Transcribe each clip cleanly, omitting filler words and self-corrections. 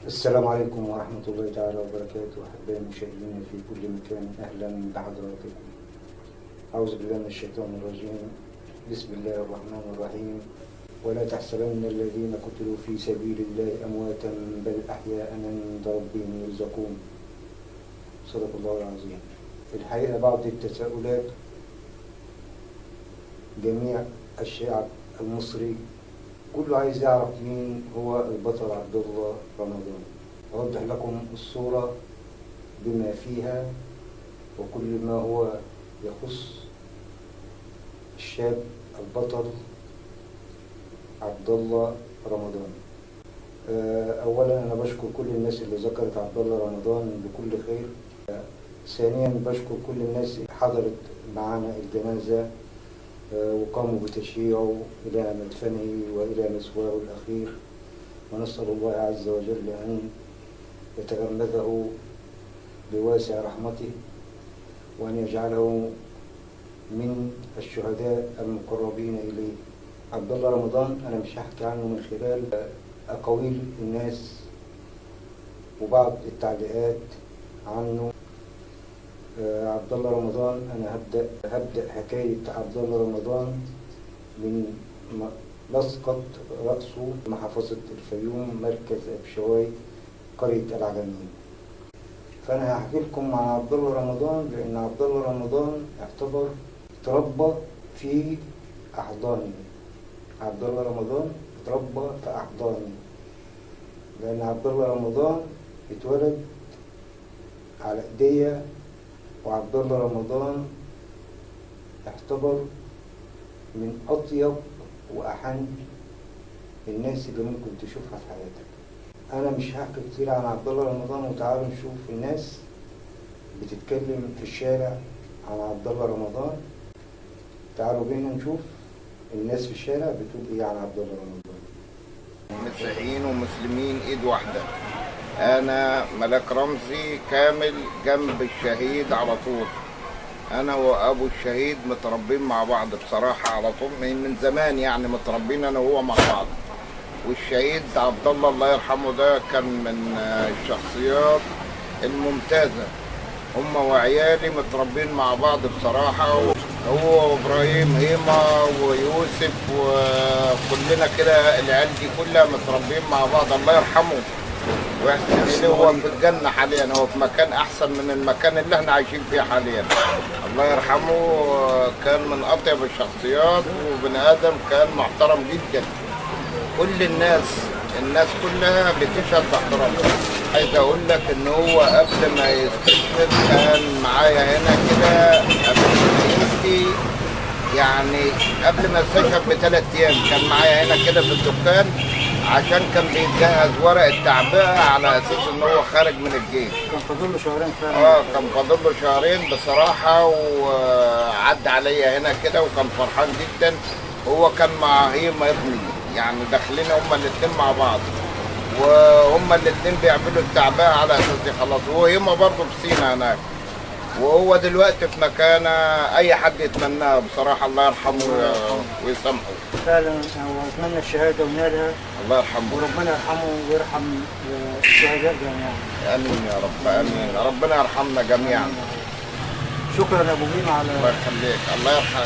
السلام عليكم ورحمة الله تعالى وبركاته. أحبائي المشاهدين في كل مكان، أهلا بحضراتكم. أعوذ بالله من الشيطان الرجيم. بسم الله الرحمن الرحيم. ولا تحسبن الذين قتلوا في سبيل الله أمواتا بل أحياء عند ربهم يرزقون. صدق الله العظيم. الحقيقة بعض التساؤلات جميع الشعب المصري كله عايز يعرف مين هو البطل عبد الله رمضان. أوضح لكم الصورة بما فيها وكل ما هو يخص الشاب البطل عبد الله رمضان. أولا أنا بشكر كل الناس اللي ذكرت عبد الله رمضان بكل خير. ثانيا بشكر كل الناس اللي حضرت معانا الجنازة وقاموا بتشييعه إلى مدفنه وإلى مسواه الأخير، ونسأل الله عز وجل أن يتغمده بواسع رحمته وأن يجعله من الشهداء المقربين إليه. عبد الله رمضان أنا مش هحكي عنه من خلال أقاويل الناس وبعض التعليقات عنه. عبد الله رمضان أنا هبدأ حكاية عبد الله رمضان من مسقط رأسه محافظة الفيوم، مركز أبشواي، قرية العجمين. فأنا هحكي لكم عن عبد الله رمضان لأن عبد الله رمضان تربى في أحضاني. عبد الله رمضان تربى في أحضاني لأن عبد الله رمضان اتولد على إيديا، وعبد الله رمضان اعتبر من أطيب وأحن الناس اللي ممكن تشوفها في حياتك. أنا مش هحكي كتير عن عبد الله رمضان، وتعالوا نشوف الناس بتتكلم في الشارع عن عبد الله رمضان. تعالوا بينا نشوف الناس في الشارع بتقول إيه عن عبد الله رمضان. مسيحيين ومسلمين إيد واحدة. أنا ملاك رمزي كامل جنب الشهيد على طول. أنا وأبو الشهيد متربين مع بعض بصراحة على طول من زمان، يعني متربين أنا وهو مع بعض. والشهيد عبد الله يرحمه ده كان من الشخصيات الممتازة. هم وعيالي متربين مع بعض بصراحة، هو وإبراهيم هيما ويوسف وكلنا كده، العيال دي كلها متربين مع بعض. الله يرحمه ويحسن هو في الجنة حاليا، هو في مكان أحسن من المكان اللي احنا عايشين فيه حاليا. الله يرحمه كان من أطيب الشخصيات، وبني آدم كان محترم جدا. كل الناس كلها بتشهد باحترامه. عايز أقول لك إن هو قبل ما يستشهد كان معايا هنا كده قبل ما يمشي، يعني قبل ما يستشهد ب3 أيام كان معايا هنا كده في الدكان، عشان كان بيتجهز ورق التعبئة على اساس ان هو خارج من الجيش. كان فاضل له شهرين فعلا. كان فاضل له شهرين بصراحة، وعدى عليا هنا كده وكان فرحان جدا. هو كان مع هيما ابني، يعني داخلين هما الاتنين مع بعض، وهما الاتنين بيعملوا التعبئة على اساس يخلصوا. وهيما برضه في سينا هناك، وهو دلوقتي في مكانه اي حد يتمناه بصراحه. الله يرحمه ويسامحه. فعلا هو اتمنى الشهاده ونالها. الله يرحمه وربنا يرحمه ويرحم الشهداء جميعا. امين يا رب، امين. ربنا يرحمنا جميعا. شكرا يا ابو بيما على الله يخليك.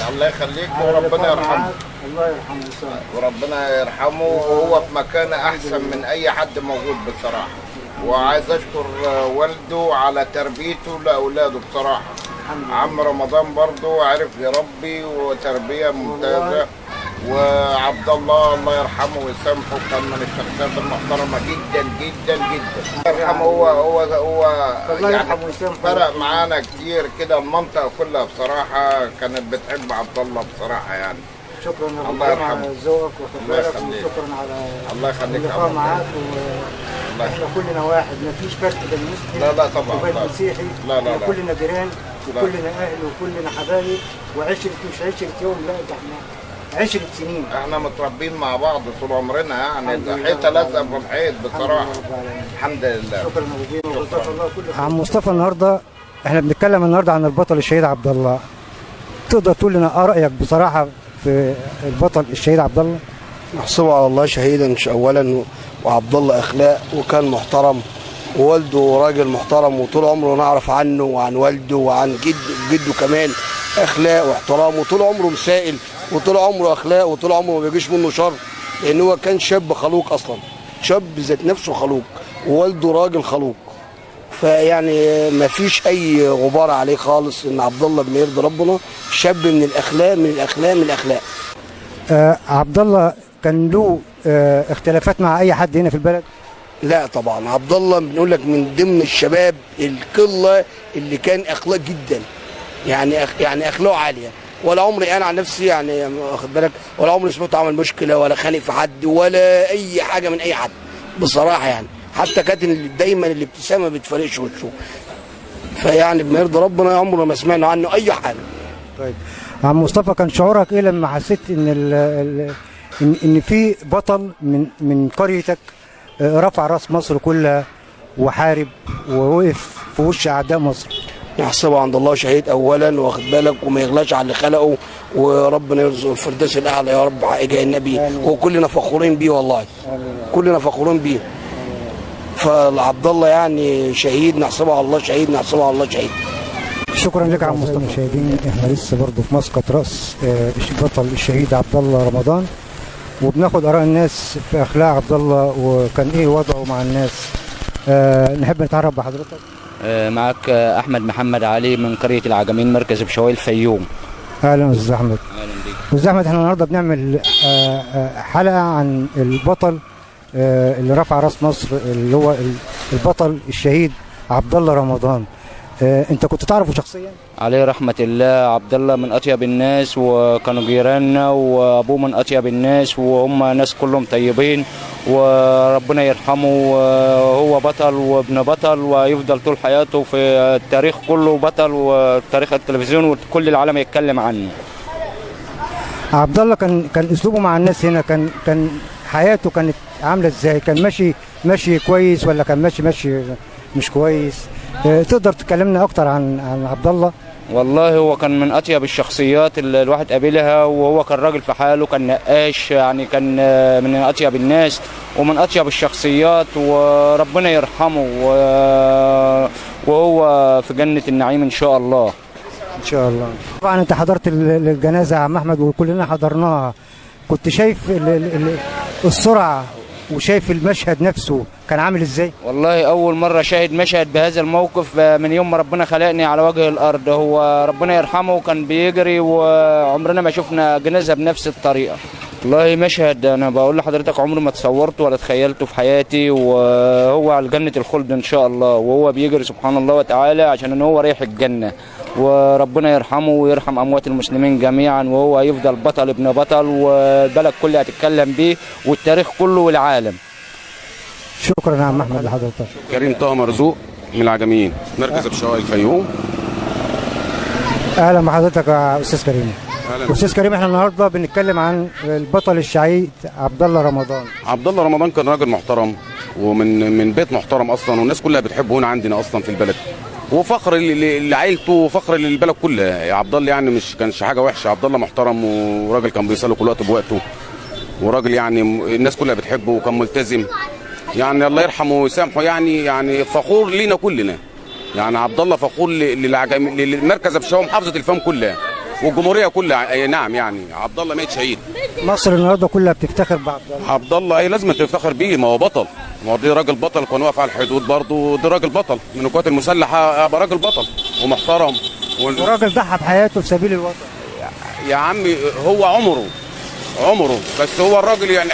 الله يخليك وربنا يرحمه. الله يرحمه وربنا يرحمه، وهو في مكانه احسن من اي حد موجود بصراحه. وعايز اشكر والده على تربيته لاولاده بصراحه. عم رمضان برضه عرف يربي وتربيه ممتازه. وعبد الله يرحمه ويسامحه كان من الشخصيات المحترمه جدا جدا جدا. الله يرحمه. هو يعني فرق معانا كتير كده. المنطقه كلها بصراحه كانت بتحب عبد الله بصراحه يعني. شكرا يا الله يرحمه على ذوقك وخبرتك، وشكرا على الله يخليك اللقاء معاك. احنا كلنا واحد، مفيش فرق بين مسلم لا طبعا وبين مسيحي. لا كلنا جيران وكلنا اهل وكلنا حبايب، وعشرة مش عشرة يوم، لا ده احنا 10 سنين. احنا متربين مع بعض طول عمرنا، يعني حيطه لازقه في الحيط بصراحه. الحمد لله. شكرا يا ابو بيما. عم مصطفى، النهارده احنا بنتكلم عن البطل الشهيد عبد الله. تقدر تقول لنا رايك بصراحه في البطل الشهيد عبد الله؟ نحسبه على الله شهيدا اولا، وعبد الله اخلاق وكان محترم، ووالده راجل محترم، وطول عمره نعرف عنه وعن والده وعن جده كمان اخلاق واحترام، وطول عمره مسائل، وطول عمره اخلاق، وطول عمره ما بيجيش منه شر، لان هو كان شاب خلوق اصلا، شاب ذات نفسه خلوق، ووالده راجل خلوق. فيعني ما فيش اي غبار عليه خالص، ان عبد الله بن يرضي ربنا شاب من الاخلاق من الاخلاق من الاخلاق. عبد الله كان له اختلافات مع اي حد هنا في البلد؟ لا طبعا، عبد الله بنقول لك من ضمن الشباب القله اللي كان اخلاق جدا، يعني اخلاقه عاليه، ولا عمري انا عن نفسي يعني واخد بالك، ولا عمري سمعته عمل مشكله ولا خانق في حد ولا اي حاجه من اي حد بصراحه يعني، حتى كانت دايما الابتسامه ما بتفارقش وشه. فيعني بما يرضي ربنا عمرنا ما سمعنا عنه اي حاجه. طيب عم مصطفى، كان شعورك ايه لما حسيت ان في بطل من قريتك رفع راس مصر كلها وحارب ووقف في وش اعداء مصر؟ يحسبه عند الله شهيد اولا، واخد بالك، وما يغلاش على اللي خلقه، وربنا يرزقه الفردوس الاعلى يا رب حق جاي النبي، وكلنا فخورين بيه والله، كلنا فخورين بيه. فعبد الله يعني شهيد، نحسبه على الله شهيد، نحسبه على الله شهيد. شكرا لك يا عم مصطفى. مشاهدين، احنا لسه برضه في مسقط راس البطل الشهيد عبد الله رمضان، وبناخد اراء الناس في اخلاق عبد الله وكان ايه وضعه مع الناس. نحب نتعرف بحضرتك. معك احمد محمد علي من قريه العجمين، مركز بشوي الفيوم. اهلا استاذ احمد. اهلا بيك استاذ احمد. احنا النهارده بنعمل حلقه عن البطل اللي رفع راس مصر، اللي هو البطل الشهيد عبد الله رمضان. انت كنت تعرفه شخصيا؟ عليه رحمه الله. عبد الله من اطيب الناس، وكانوا جيراننا، وابوه من اطيب الناس، وهم ناس كلهم طيبين، وربنا يرحمه. هو بطل وابن بطل، ويفضل طول حياته في التاريخ كله بطل، وتاريخ التلفزيون وكل العالم يتكلم عنه. عبد الله كان اسلوبه مع الناس هنا، كان حياته كانت عامله ازاي؟ كان ماشي كويس ولا كان ماشي مش كويس؟ تقدر تكلمنا اكتر عن عبد الله؟ والله هو كان من اطيب الشخصيات اللي الواحد قابلها، وهو كان راجل في حاله، كان نقاش، يعني كان من اطيب الناس ومن اطيب الشخصيات، وربنا يرحمه، وهو في جنة النعيم ان شاء الله. ان شاء الله. طبعا انت حضرت الجنازه يا عم احمد، وكلنا حضرناها. كنت شايف السرعه وشايف المشهد نفسه كان عامل ازاي؟ والله اول مره شاهد مشهد بهذا الموقف من يوم ما ربنا خلقني على وجه الارض. هو ربنا يرحمه كان بيجري، وعمرنا ما شفنا جنازه بنفس الطريقه. والله مشهد انا بقول لحضرتك عمري ما تصورته ولا تخيلته في حياتي، وهو على جنه الخلد ان شاء الله، وهو بيجري سبحان الله وتعالى عشان ان هو رايح الجنه، وربنا يرحمه ويرحم اموات المسلمين جميعا، وهو هيفضل بطل ابن بطل، والبلد كلها هتتكلم بيه والتاريخ كله والعالم. شكرا يا عم احمد لحضرتك. كريم طه مرزوق من العجميين، مركز بشوي الفيوم. اهلا بحضرتك يا استاذ كريم. استاذ كريم، احنا النهارده بنتكلم عن البطل الشهيد عبد الله رمضان. عبد الله رمضان كان راجل محترم، ومن بيت محترم اصلا، والناس كلها بتحبه هنا عندنا اصلا في البلد، وفخر لعائلته وفخر للبلد كلها. عبد الله يعني مش كانش حاجه وحشه، عبد الله محترم، وراجل كان بيصلي كل وقت بوقته، وراجل يعني الناس كلها بتحبه، وكان ملتزم، يعني الله يرحمه ويسامحه. يعني فخور لينا كلنا، يعني عبد الله فخور للمركز بشوي محافظه الفيوم كلها والجمهوريه كلها. نعم، يعني عبد الله ميت شهيد. مصر النهارده كلها بتفتخر بعبد الله. عبد الله ايه لازم تفتخر بيه، ما هو بطل، ما هو دي راجل بطل، كان واقف على الحدود برضه، ده راجل بطل من القوات المسلحه، ابقى راجل بطل ومحترم وراجل ضحى بحياته في سبيل الوطن. يا عمي هو عمره بس هو الراجل يعني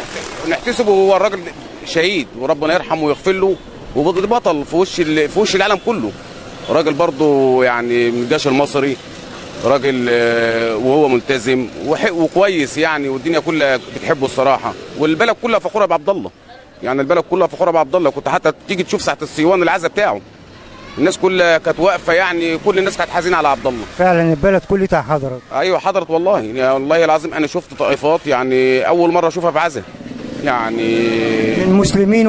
نحتسبه، هو الراجل شهيد وربنا يرحمه ويغفر له، وبطل في وش العالم كله. راجل برضه يعني من الجيش المصري، راجل وهو ملتزم وكويس يعني، والدنيا كلها بتحبه الصراحه، والبلد كلها فخوره بعبد الله، يعني البلد كلها فخوره بعبد الله. كنت حتى تيجي تشوف ساعه الصيوان العزا بتاعه، الناس كلها كانت واقفه، يعني كل الناس كانت حزينه على عبد الله. فعلا البلد كلها حضرت. ايوه حضرت والله، يعني والله العظيم انا شفت طائفات يعني اول مره اشوفها في عزا، يعني من مسلمين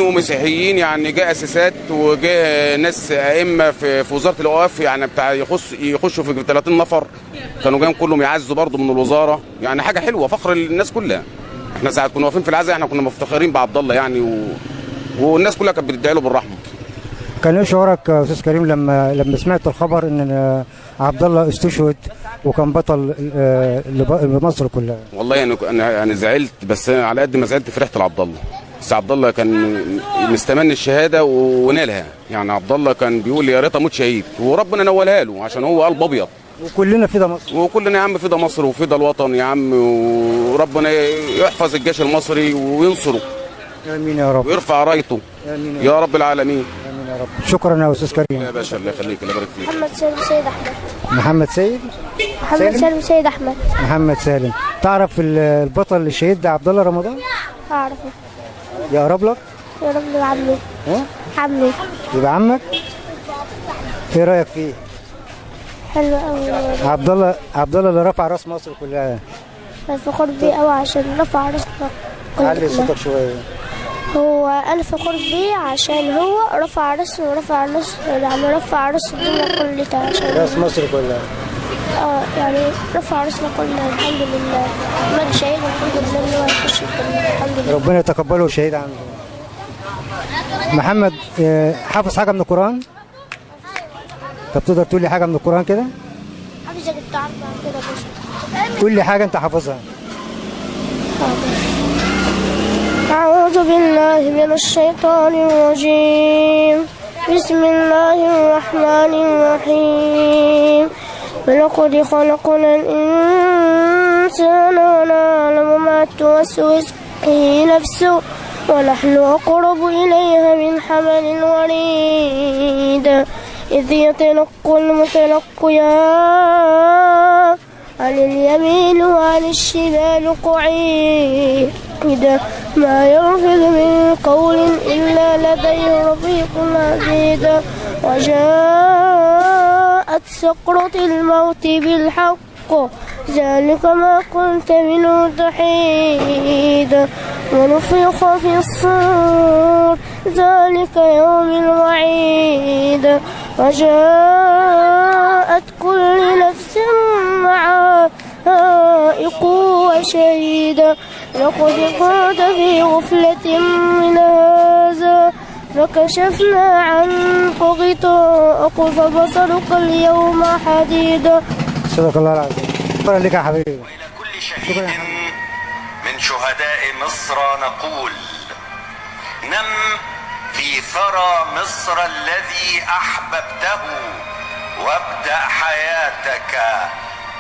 ومسيحيين يعني جاء اساسات وجاء ناس ائمه في وزاره الاوقاف، يعني بتاع يخشوا في 30 نفر كانوا جايين كلهم يعزوا برضه من الوزاره، يعني حاجه حلوه، فخر للناس كلها. احنا ساعات كنا واقفين في العزاء احنا كنا مفتخرين بعبد الله يعني والناس كلها كانت بتدعي له بالرحمه. كان ايه شعورك يا استاذ كريم لما سمعت الخبر ان عبد الله استشهد وكان بطل لمصر كلها؟ والله يعني انا زعلت، بس على قد ما زعلت فرحت لعبد الله. بس عبد الله كان مستمن الشهاده ونالها، يعني عبد الله كان بيقول يا ريت اموت شهيد، وربنا نولها له عشان هو قلب ابيض. وكلنا فدا مصر، وكلنا يا عم فدا مصر وفدا الوطن يا عم، وربنا يحفظ الجيش المصري وينصره. امين يا رب. ويرفع رايته. امين يا رب العالمين. امين يا رب. شكرا يا استاذ كريم. يا باشا الله يخليك، الله يبارك فيك. محمد سالم سيد احمد. محمد سالم سيد احمد. محمد سالم. تعرف البطل الشهيد ده عبد الله رمضان؟ اعرفه. يقرب لك؟ يقرب لي عمي. ها؟ عمي. يبقى عمك؟ ايه رايك فيه؟ حلو قوي. عبد الله اللي رفع راس مصر كلها. فخور بيه قوي عشان رفع راسنا كلنا. علي صوتك شويه. هو انا فخور بيه عشان هو رفع راسه يعني رفع راس الدنيا كلها عشان راس مصر كلها. يعني رفع راسنا كلنا الحمد لله. مات شهيد الحمد لله ان هو يخش الجنه الحمد لله. ربنا يتقبله شهيد عنده. محمد حافظ حاجه من القران؟ طب تقدر تقول لي حاجه من القران كده؟ حافظه كنت عارفه كده بس. قول لي حاجه انت حافظها. أعوذ بالله من الشيطان الرجيم. بسم الله الرحمن الرحيم. ولقد خلقنا الإنسان ونعلم ما توسوس به نفسه ونحن أقرب إليها من حبل الوريد إذ يتلقى المتلقيان عن اليمين وعن الشمال قعيد ما يلفظ من قول إلا لديه رقيب عتيد وجاءت سكرة الموت بالحق ذلك ما كنت منه تحيد ونفخ في الصور ذلك يوم الوعيد وجاءت كل نفس معها سائق وشهيد لقد كنت في غفلة من هذا فكشفنا عنك غطاءك فبصرك اليوم حديد. صدق الله العظيم. شكرا لك يا حبيبي. وإلى كل شهيد من شهداء مصر نقول نم في ثرى مصر الذي أحببته وابدأ حياتك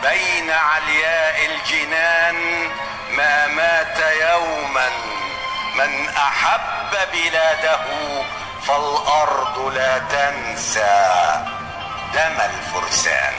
بين علياء الجنان ما مات يوما من أحب بلاده فالأرض لا تنسى دم الفرسان.